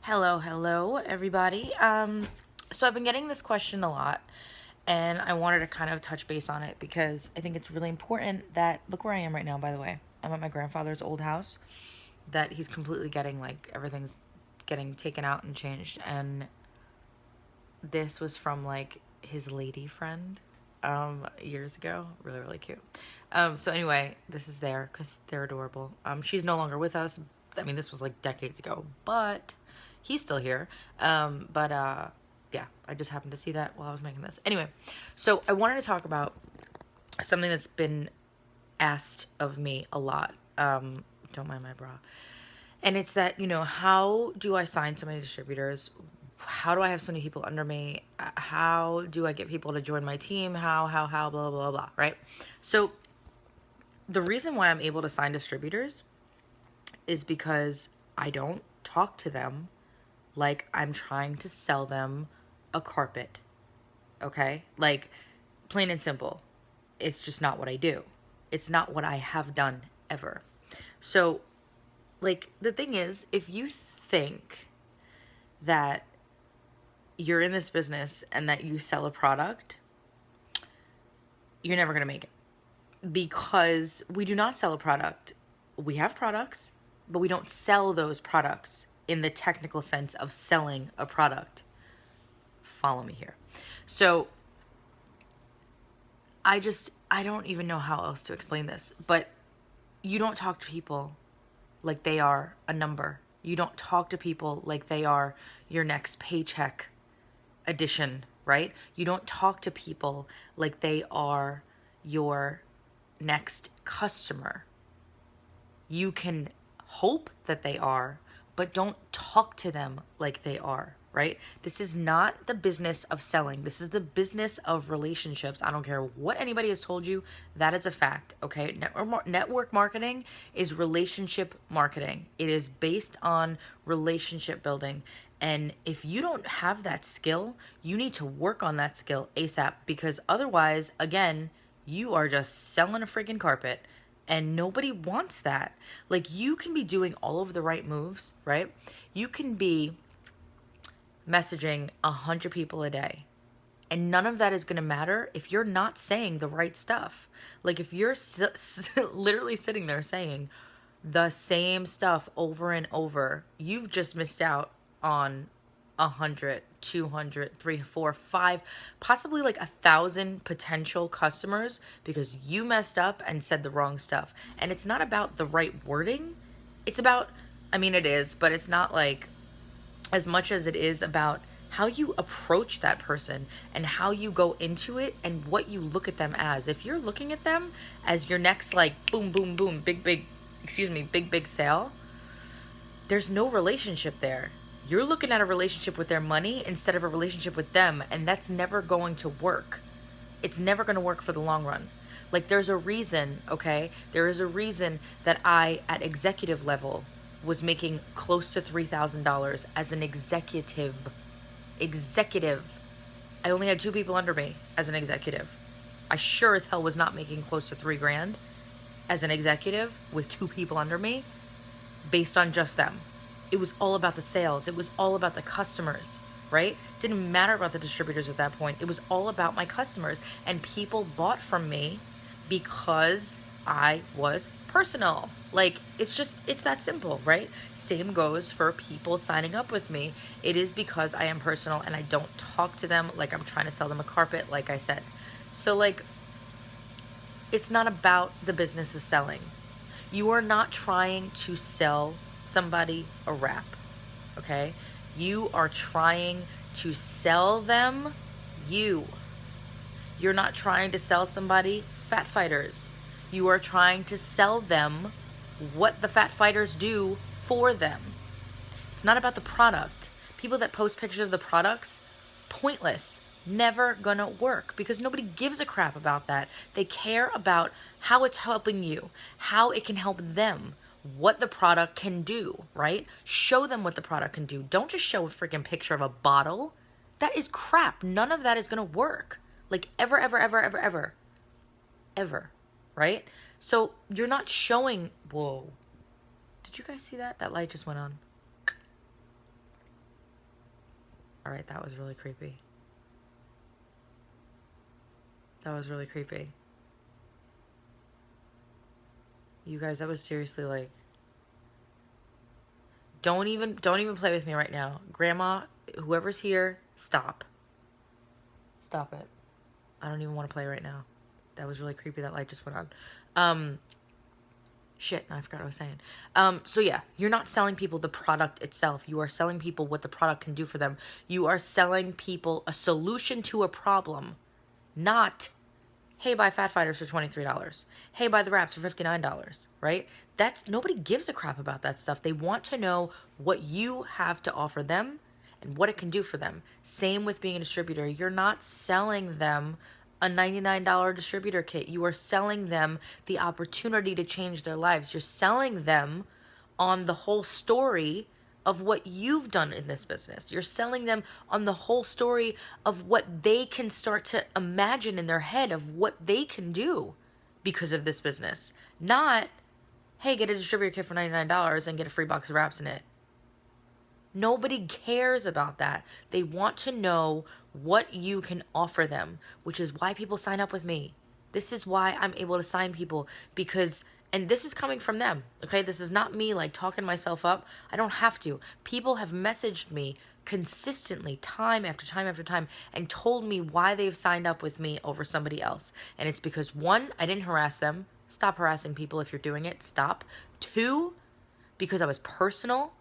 Hello, everybody. So I've been getting this question a lot, and I wanted to kind of touch base on it because I think it's really important that look where I am right now, by the way. I'm at my grandfather's old house that he's completely getting like everything's getting taken out and changed, and this was from like his lady friend years ago. Really cute. So anyway, this is there because they're adorable. She's no longer with us. I mean, this was like decades ago, but he's still here. Yeah, I just happened to see that while I was making this. Anyway, so I wanted to talk about something that's been asked of me a lot. Don't mind my bra. And it's that, how do I sign so many distributors? How do I have so many people under me? How do I get people to join my team? How, blah, blah, blah, right? So the reason why I'm able to sign distributors is because I don't talk to them like I'm trying to sell them a carpet. Okay? Like, plain and simple. It's just not what I do. It's not what I have done ever. So, like, the thing is, if you think that you're in this business and that you sell a product, you're never going to make it because we do not sell a product. We have products, but we don't sell those products in the technical sense of selling a product. Follow me here. So I don't even know how else to explain this, but you don't talk to people like they are a number. You don't talk to people like they are your next paycheck addition, right? You don't talk to people like they are your next customer. You can hope that they are, but don't talk to them like they are, right? This is not the business of selling. This is the business of relationships. I don't care what anybody has told you. That is a fact, okay? Network marketing is relationship marketing. It is based on relationship building. And if you don't have that skill, you need to work on that skill ASAP because otherwise, again, you are just selling a freaking carpet and nobody wants that. Like, you can be doing all of the right moves, right? You can be messaging 100 people a day. And none of that is going to matter if you're not saying the right stuff. Like, if you're literally sitting there saying the same stuff over and over, you've just missed out on 100, 200, 3, 4, 5, possibly like 1,000 potential customers because you messed up and said the wrong stuff. And it's not about the right wording. It's about, I mean, it is, but it's not like as much as it is about how you approach that person and how you go into it and what you look at them as. If you're looking at them as your next, like, boom, boom, boom, big sale, there's no relationship there. You're looking at a relationship with their money instead of a relationship with them, and that's never going to work. It's never going to work for the long run. Like, there's a reason, okay? There is a reason that I, at executive level, was making close to $3,000 as an executive. Executive. I only had 2 people under me as an executive. I sure as hell was not making close to 3 grand as an executive with 2 people under me based on just them. It was all about the sales. It was all about the customers, right? It didn't matter about the distributors at that point. It was all about my customers. And people bought from me because I was personal. Like, it's that simple, right? Same goes for people signing up with me. It is because I am personal and I don't talk to them like I'm trying to sell them a carpet, like I said. So, like, it's not about the business of selling. You are not trying to sell somebody a wrap, okay? You are trying to sell them you. You're not trying to sell somebody fat fighters. You are trying to sell them what the fat fighters do for them. It's not about the product. People that post pictures of the products, pointless. Never gonna work because nobody gives a crap about that. They care about how it's helping you, how it can help them, what the product can do, right? Show them what the product can do. Don't just show a freaking picture of a bottle. That is crap. None of that is gonna work. Like, ever, right? So you're not showing. Whoa. Did you guys see that? That light just went on. All right, that was really creepy. That was really creepy. You guys, that was seriously like, don't even play with me right now. Grandma, whoever's here, stop. Stop it. I don't even want to play right now. That was really creepy. That light just went on. Shit, I forgot what I was saying. So yeah, you're not selling people the product itself. You are selling people what the product can do for them. You are selling people a solution to a problem, not, hey, buy Fat Fighters for $23. Hey, buy the wraps for $59, right? Nobody gives a crap about that stuff. They want to know what you have to offer them and what it can do for them. Same with being a distributor. You're not selling them a $99 distributor kit. You are selling them the opportunity to change their lives. You're selling them on the whole story of what you've done in this business. You're selling them on the whole story of what they can start to imagine in their head of what they can do because of this business. Not, hey, get a distributor kit for $99 and get a free box of wraps in it. Nobody cares about that. They want to know what you can offer them, which is why people sign up with me. This is why I'm able to sign people, because, and this is coming from them, okay? This is not me like talking myself up. I don't have to. People have messaged me consistently time after time after time and told me why they've signed up with me over somebody else. And it's because, one, I didn't harass them. Stop harassing people if you're doing it. Stop. Two, because I was personal.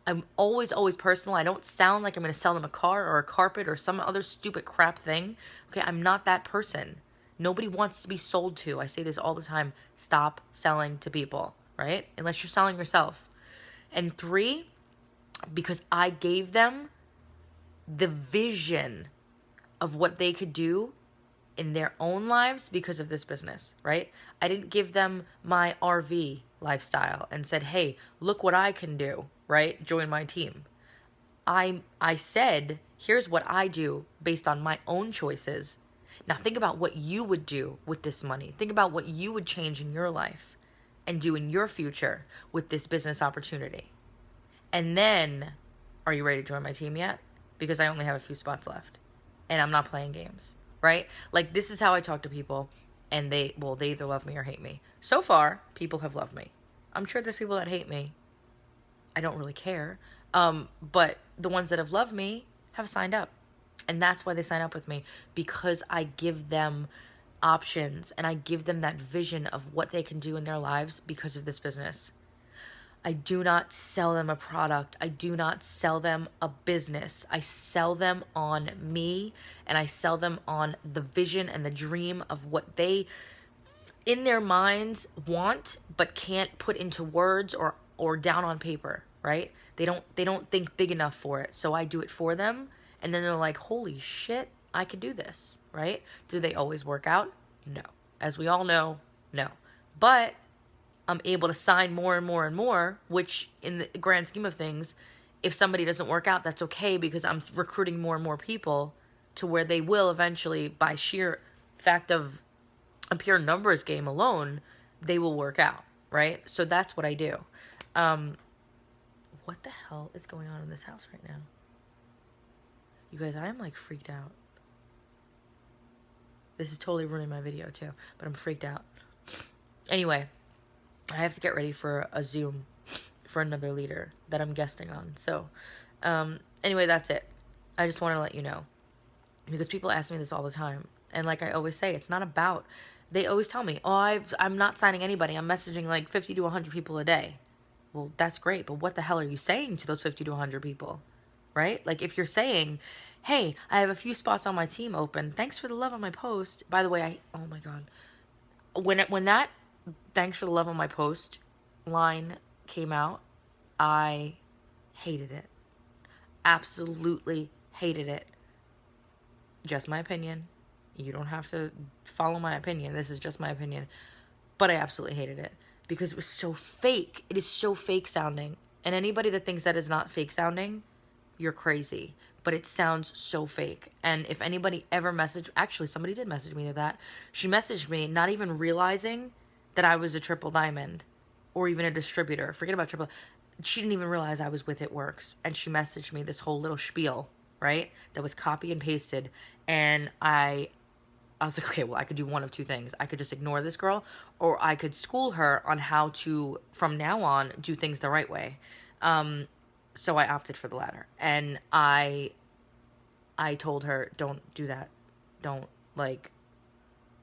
I'm always personal. I don't sound like I'm going to sell them a car or a carpet or some other stupid crap thing. Okay, I'm not that person. Nobody wants to be sold to. I say this all the time. Stop selling to people, right? Unless you're selling yourself. And three, because I gave them the vision of what they could do in their own lives because of this business, right? I didn't give them my RV lifestyle and said, hey, look what I can do, right? Join my team. I said, here's what I do based on my own choices. Now think about what you would do with this money. Think about what you would change in your life and do in your future with this business opportunity. And then, are you ready to join my team yet? Because I only have a few spots left and I'm not playing games, right? Like, this is how I talk to people, and they either love me or hate me. So far, people have loved me. I'm sure there's people that hate me. I don't really care. But the ones that have loved me have signed up. And that's why they sign up with me, because I give them options and I give them that vision of what they can do in their lives because of this business. I do not sell them a product. I do not sell them a business. I sell them on me, and I sell them on the vision and the dream of what they in their minds want but can't put into words or down on paper, right? They don't think big enough for it. So I do it for them, and then they're like, "Holy shit, I could do this," right? Do they always work out? No. As we all know, no. But I'm able to sign more and more and more, which in the grand scheme of things, if somebody doesn't work out, that's okay, because I'm recruiting more and more people to where they will eventually, by sheer fact of a pure numbers game alone, they will work out, right? So that's what I do. What the hell is going on in this house right now? You guys, I am like freaked out. This is totally ruining my video too, but I'm freaked out. Anyway, I have to get ready for a Zoom for another leader that I'm guesting on. So, anyway, that's it. I just want to let you know, because people ask me this all the time. And like I always say, it's not about, they always tell me, oh, I'm not signing anybody. I'm messaging like 50 to 100 people a day. Well, that's great. But what the hell are you saying to those 50 to 100 people, right? Like, if you're saying, hey, I have a few spots on my team open. Thanks for the love on my post. By the way, oh my God. When that thanks for the love on my post line came out, I hated it. Absolutely hated it. Just my opinion. You don't have to follow my opinion. This is just my opinion. But I absolutely hated it because it was so fake. It is so fake sounding. And anybody that thinks that is not fake sounding, you're crazy. But it sounds so fake. And if anybody ever actually somebody did message me to that. She messaged me not even realizing that I was a triple diamond or even a distributor. Forget about triple. She didn't even realize I was with It Works. And she messaged me this whole little spiel right? That was copy and pasted. And I was like, okay, well, I could do one of two things. I could just ignore this girl, or I could school her on how to, from now on, do things the right way. So I opted for the latter. And I told her, don't do that. Don't, like,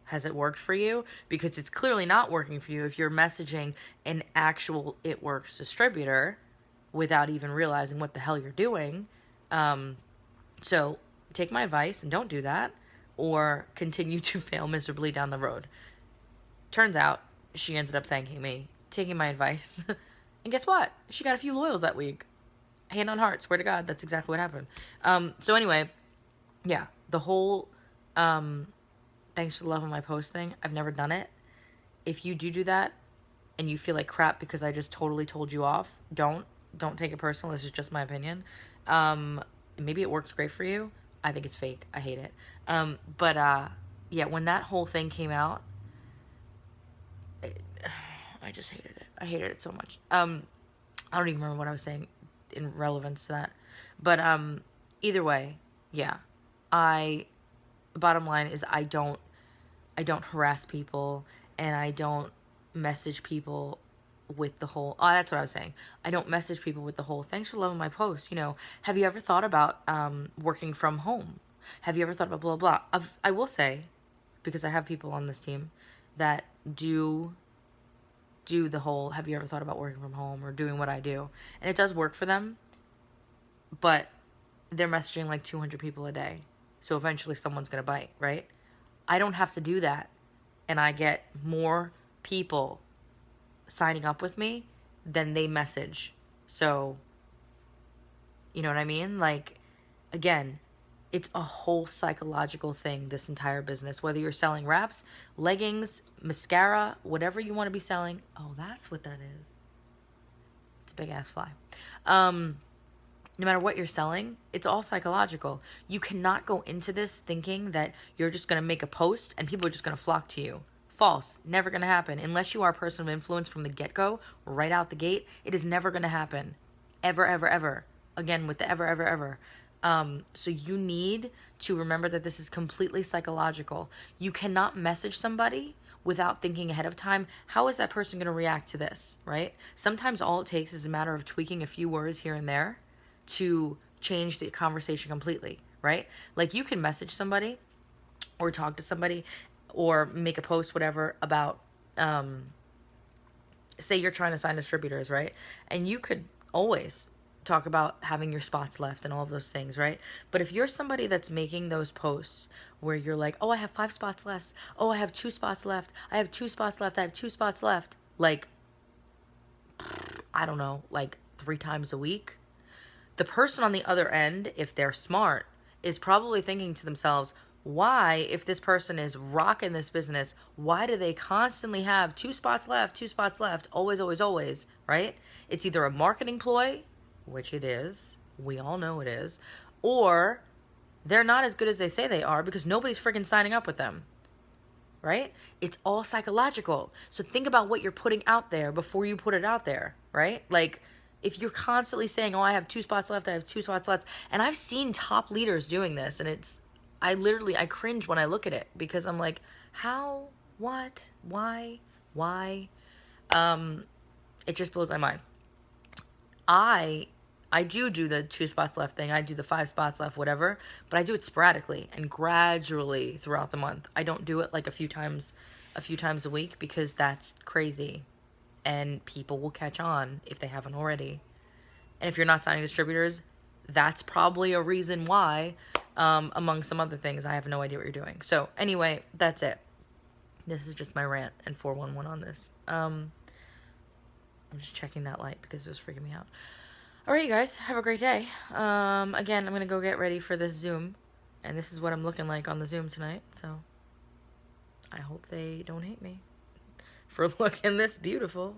has it worked for you? Because it's clearly not working for you if you're messaging an actual It Works distributor without even realizing what the hell you're doing. So take my advice and don't do that, or continue to fail miserably down the road. Turns out she ended up thanking me, taking my advice. And guess what? She got a few loyals that week. Hand on heart, swear to God, that's exactly what happened. So anyway, yeah, the whole thanks for the love of my post thing, I've never done it. If you do that and you feel like crap because I just totally told you off, don't take it personal. This is just my opinion. Maybe it works great for you. I think it's fake. I hate it. But yeah, when that whole thing came out, I just hated it. I hated it so much. I don't even remember what I was saying in relevance to that. But either way, yeah. Bottom line is I don't harass people, and I don't message people with the whole, oh, that's what I was saying. I don't message people with the whole, thanks for loving my post. You know, have you ever thought about working from home? Have you ever thought about blah, blah, blah? I will say, because I have people on this team that do the whole, have you ever thought about working from home or doing what I do? And it does work for them, but they're messaging like 200 people a day. So eventually someone's going to bite, right? I don't have to do that. And I get more people signing up with me than they message. So, you know what I mean? Like, again, it's a whole psychological thing, this entire business. Whether you're selling wraps, leggings, mascara, whatever you want to be selling. Oh, that's what that is. It's a big ass fly. No matter what you're selling, it's all psychological. You cannot go into this thinking that you're just going to make a post and people are just going to flock to you. False. Never going to happen. Unless you are a person of influence from the get-go, right out the gate, it is never going to happen. Ever, ever, ever. Again, with the ever, ever, ever. So you need to remember that this is completely psychological. You cannot message somebody without thinking ahead of time, how is that person going to react to this, right? Sometimes all it takes is a matter of tweaking a few words here and there to change the conversation completely, right? Like you can message somebody or talk to somebody or make a post, whatever, about, say you're trying to sign distributors, right? And you could always talk about having your spots left and all of those things, right? But if you're somebody that's making those posts where you're like, oh, I have 5 spots left. Oh, I have 2 spots left. I have 2 spots left. I have 2 spots left. Like, I don't know, like 3 times a week. The person on the other end, if they're smart, is probably thinking to themselves, why, if this person is rocking this business, why do they constantly have 2 spots left, 2 spots left, always, always, always, right? It's either a marketing ploy, which it is, we all know it is, or they're not as good as they say they are because nobody's freaking signing up with them, right? It's all psychological. So think about what you're putting out there before you put it out there, right? Like, if you're constantly saying, oh, I have 2 spots left, I have 2 spots left, and I've seen top leaders doing this, and I cringe when I look at it because I'm like, how, what, why? It just blows my mind. I do the 2 spots left thing. I do the 5 spots left, whatever, but I do it sporadically and gradually throughout the month. I don't do it like a few times a week because that's crazy. And people will catch on if they haven't already. And if you're not signing distributors, that's probably a reason why, among some other things. I have no idea what you're doing. So anyway, that's it. This is just my rant and 411 on this. I'm just checking that light because it was freaking me out. All right, you guys, have a great day. Again, I'm going to go get ready for this Zoom. And this is what I'm looking like on the Zoom tonight. So I hope they don't hate me for looking this beautiful.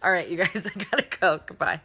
All right, you guys, I gotta go. Goodbye.